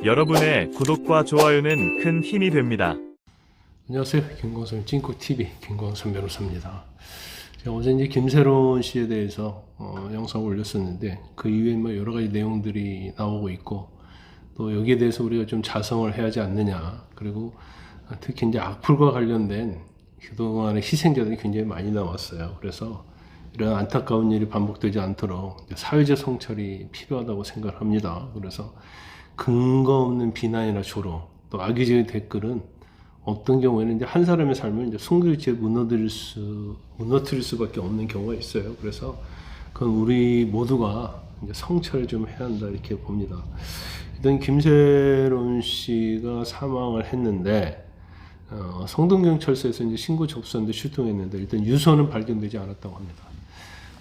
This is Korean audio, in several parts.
여러분의 구독과 좋아요는 큰 힘이 됩니다. 안녕하세요. 김광선 찐국TV 김광선 변호사입니다. 제가 어제 이제 김새로운 씨에 대해서 영상을 올렸었는데 그 이후에 뭐 여러 가지 내용들이 나오고 있고 또 여기에 대해서 우리가 좀 자성을 해야 하지 않느냐, 그리고 특히 이제 악플과 관련된 그동안의 희생자들이 굉장히 많이 나왔어요. 그래서 이런 안타까운 일이 반복되지 않도록 사회적 성찰이 필요하다고 생각합니다. 그래서 근거 없는 비난이나 조롱, 또 악의적인 댓글은 어떤 경우에는 이제 한 사람의 삶을 이제 순결치에 무너뜨릴 수밖에 없는 경우가 있어요. 그래서 그건 우리 모두가 이제 성찰을 좀 해야 한다 이렇게 봅니다. 일단 김새로운 씨가 사망을 했는데 성동경찰서에서 이제 신고 접수하는데 출동했는데 일단 유서는 발견되지 않았다고 합니다.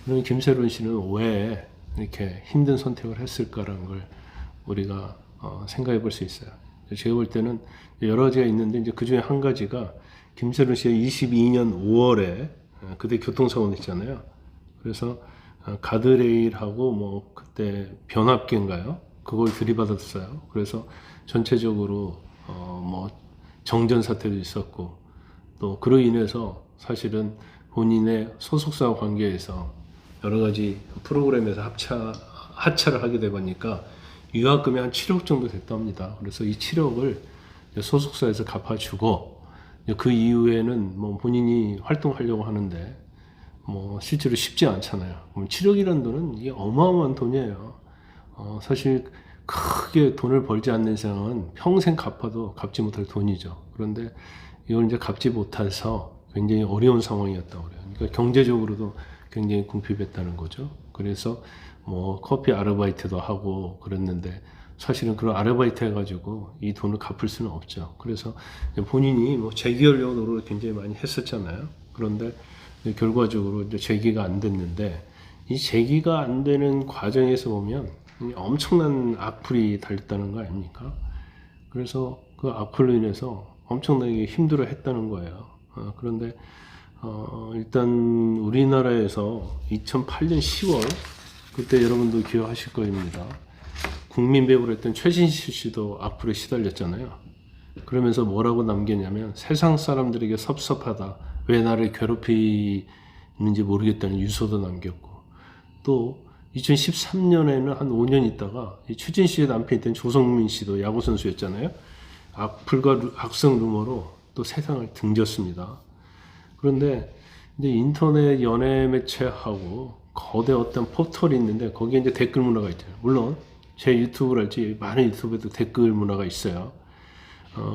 그럼 김새로운 씨는 왜 이렇게 힘든 선택을 했을까라는 걸 우리가 생각해 볼 수 있어요. 제가 볼 때는 여러 가지가 있는데 이제 그 중에 한 가지가 김새로운 씨가 22년 5월에 그때 교통사고 냈잖아요. 그래서 가드레일하고 뭐 그때 변압기인가요? 그걸 들이받았어요. 그래서 전체적으로 뭐 정전 사태도 있었고 또 그로 인해서 사실은 본인의 소속사와 관계에서 여러 가지 프로그램에서 하차를 하게 되다 보니까 유학금이 한 7억 정도 됐답니다. 그래서 이 7억을 소속사에서 갚아주고 그 이후에는 뭐 본인이 활동하려고 하는데 뭐 실제로 쉽지 않잖아요. 그럼 7억이라는 돈은 이게 어마어마한 돈이에요. 사실 크게 돈을 벌지 않는 이상은 평생 갚아도 갚지 못할 돈이죠. 그런데 이걸 이제 갚지 못해서 굉장히 어려운 상황이었다고 그래요. 그러니까 경제적으로도 굉장히 궁핍했다는 거죠. 그래서 뭐 커피 아르바이트도 하고 그랬는데 사실은 그런 아르바이트 해가지고 이 돈을 갚을 수는 없죠. 그래서 본인이 뭐 재기하려고 노력을 굉장히 많이 했었잖아요. 그런데 결과적으로 이제 재기가 안 됐는데 이 재기가 안 되는 과정에서 보면 엄청난 악플이 달렸다는 거 아닙니까? 그래서 그 악플로 인해서 엄청나게 힘들어 했다는 거예요. 그런데 일단 우리나라에서 2008년 10월 그때 여러분도 기억하실 겁니다. 국민 배우를 했던 최진실 씨도 악플에 시달렸잖아요. 그러면서 뭐라고 남겼냐면 세상 사람들에게 섭섭하다, 왜 나를 괴롭히는지 모르겠다는 유서도 남겼고, 또 2013년에는 한 5년 있다가 이 최진실 씨의 남편이던 조성민 씨도 야구 선수였잖아요. 악플과 악성 루머로 또 세상을 등졌습니다. 그런데 이제 인터넷 연예 매체하고 거대 어떤 포털이 있는데 거기에 이제 댓글 문화가 있잖아요. 물론 제 유튜브랄지 많은 유튜브에도 댓글 문화가 있어요.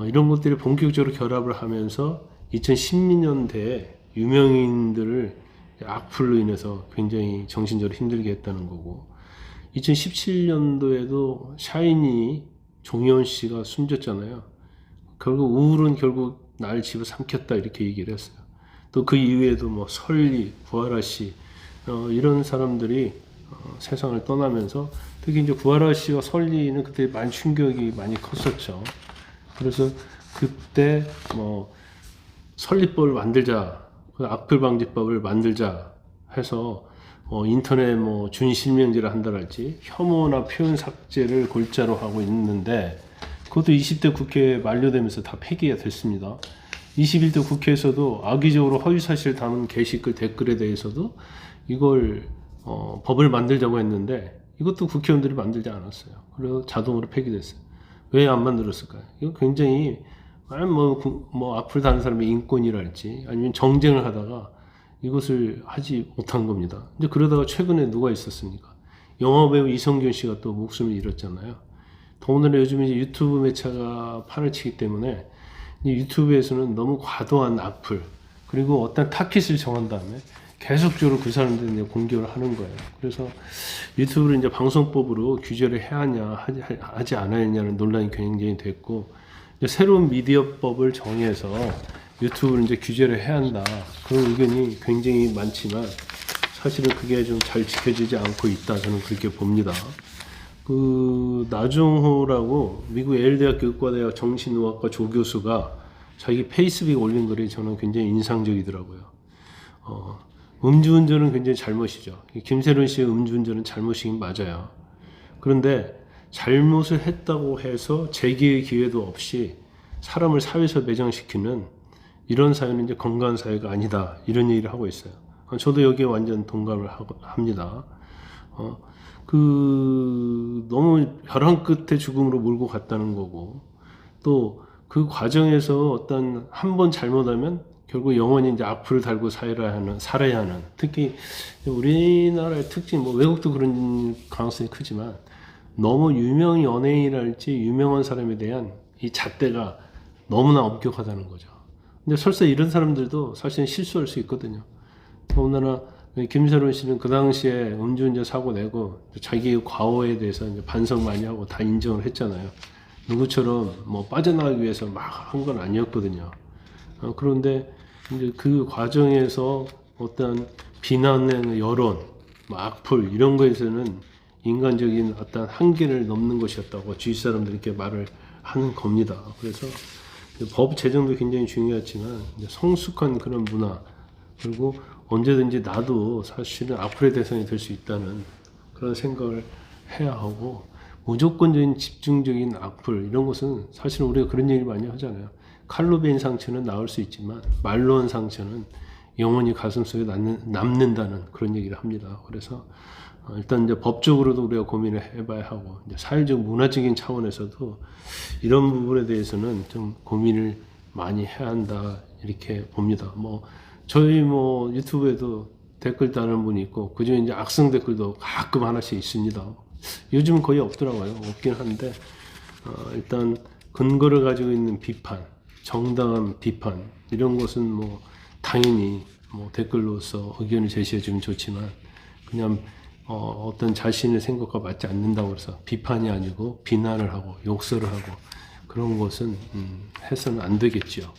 이런 것들이 본격적으로 결합을 하면서 2010년대에 유명인들을 악플로 인해서 굉장히 정신적으로 힘들게 했다는 거고, 2017년도에도 샤이니 종현 씨가 숨졌잖아요. 결국 우울은 결국 날 집어삼켰다 이렇게 얘기를 했어요. 또 그 이후에도 뭐 설리, 구하라 씨 이런 사람들이 세상을 떠나면서 특히 이제 구하라 씨와 설리는 그때 많이 충격이 많이 컸었죠. 그래서 그때 뭐 설리법을 만들자, 그 악플 방지법을 만들자 해서 인터넷 뭐 준실명제를 한다랄지 혐오나 표현 삭제를 골자로 하고 있는데 그것도 20대 국회 만료되면서 다 폐기가 됐습니다. 21대 국회에서도 악의적으로 허위사실 담은 게시글 댓글에 대해서도 이걸 법을 만들자고 했는데 이것도 국회의원들이 만들지 않았어요. 그래서 자동으로 폐기됐어요. 왜 안 만들었을까요? 이거 굉장히 뭐 악플 다는 사람의 인권이랄지 아니면 정쟁을 하다가 이것을 하지 못한 겁니다. 근데 그러다가 최근에 누가 있었습니까? 영화배우 이성균 씨가 또 목숨을 잃었잖아요. 더군다나 요즘 이제 유튜브 매체가 판을 치기 때문에 유튜브에서는 너무 과도한 악플 그리고 어떤 타깃을 정한 다음에 계속적으로 그 사람들이 공격을 하는 거예요. 그래서 유튜브를 이제 방송법으로 규제를 해야 하냐 하지 않아야 하냐는 논란이 굉장히 됐고, 이제 새로운 미디어법을 정해서 유튜브를 이제 규제를 해야 한다 그런 의견이 굉장히 많지만 사실은 그게 좀 잘 지켜지지 않고 있다 저는 그렇게 봅니다. 그 나중호라고 미국 예일대학교 의과대학 정신의학과 조교수가 자기 페이스북에 올린 글이 저는 굉장히 인상적이더라고요. 음주운전은 굉장히 잘못이죠. 김새로운 씨의 음주운전은 잘못이긴 맞아요. 그런데 잘못을 했다고 해서 재기의 기회도 없이 사람을 사회에서 매장시키는 이런 사회는 이제 건강한 사회가 아니다. 이런 얘기를 하고 있어요. 저도 여기에 완전 동감을 합니다. 너무 벼랑 끝에 죽음으로 몰고 갔다는 거고, 또 그 과정에서 어떤 한 번 잘못하면 결국 영원히 이제 악플을 달고 살아야 하는, 특히 우리나라의 특징, 뭐 외국도 그런 가능성이 크지만, 너무 유명 연예인이랄지 유명한 사람에 대한 이 잣대가 너무나 엄격하다는 거죠. 근데 설사 이런 사람들도 사실은 실수할 수 있거든요. 더군다나 김세론 씨는 그 당시에 음주운전 사고 내고 자기의 과오에 대해서 이제 반성 많이 하고 다 인정을 했잖아요. 누구처럼 뭐 빠져나가기 위해서 막 한 건 아니었거든요. 그런데 이제 그 과정에서 어떤 비난의 여론, 뭐 악플 이런 거에서는 인간적인 어떤 한계를 넘는 것이었다고 주위 사람들이 이렇게 말을 하는 겁니다. 그래서 법 제정도 굉장히 중요하지만 성숙한 그런 문화, 그리고 언제든지 나도 사실은 악플의 대상이 될 수 있다는 그런 생각을 해야 하고, 무조건적인 집중적인 악플 이런 것은 사실은 우리가 그런 얘기를 많이 하잖아요. 칼로 베인 상처는 나을 수 있지만 말로 한 상처는 영원히 가슴속에 남는다는 그런 얘기를 합니다. 그래서 일단 이제 법적으로도 우리가 고민을 해봐야 하고, 이제 사회적 문화적인 차원에서도 이런 부분에 대해서는 좀 고민을 많이 해야 한다 이렇게 봅니다. 저희 유튜브에도 댓글 다는 분이 있고, 그중에 이제 악성 댓글도 가끔 하나씩 있습니다. 요즘은 거의 없더라고요. 없긴 한데, 일단 근거를 가지고 있는 비판, 정당한 비판 이런 것은 당연히 댓글로서 의견을 제시해 주면 좋지만, 그냥 어떤 자신의 생각과 맞지 않는다고 해서 비판이 아니고 비난을 하고 욕설을 하고 그런 것은 해서는 안 되겠죠.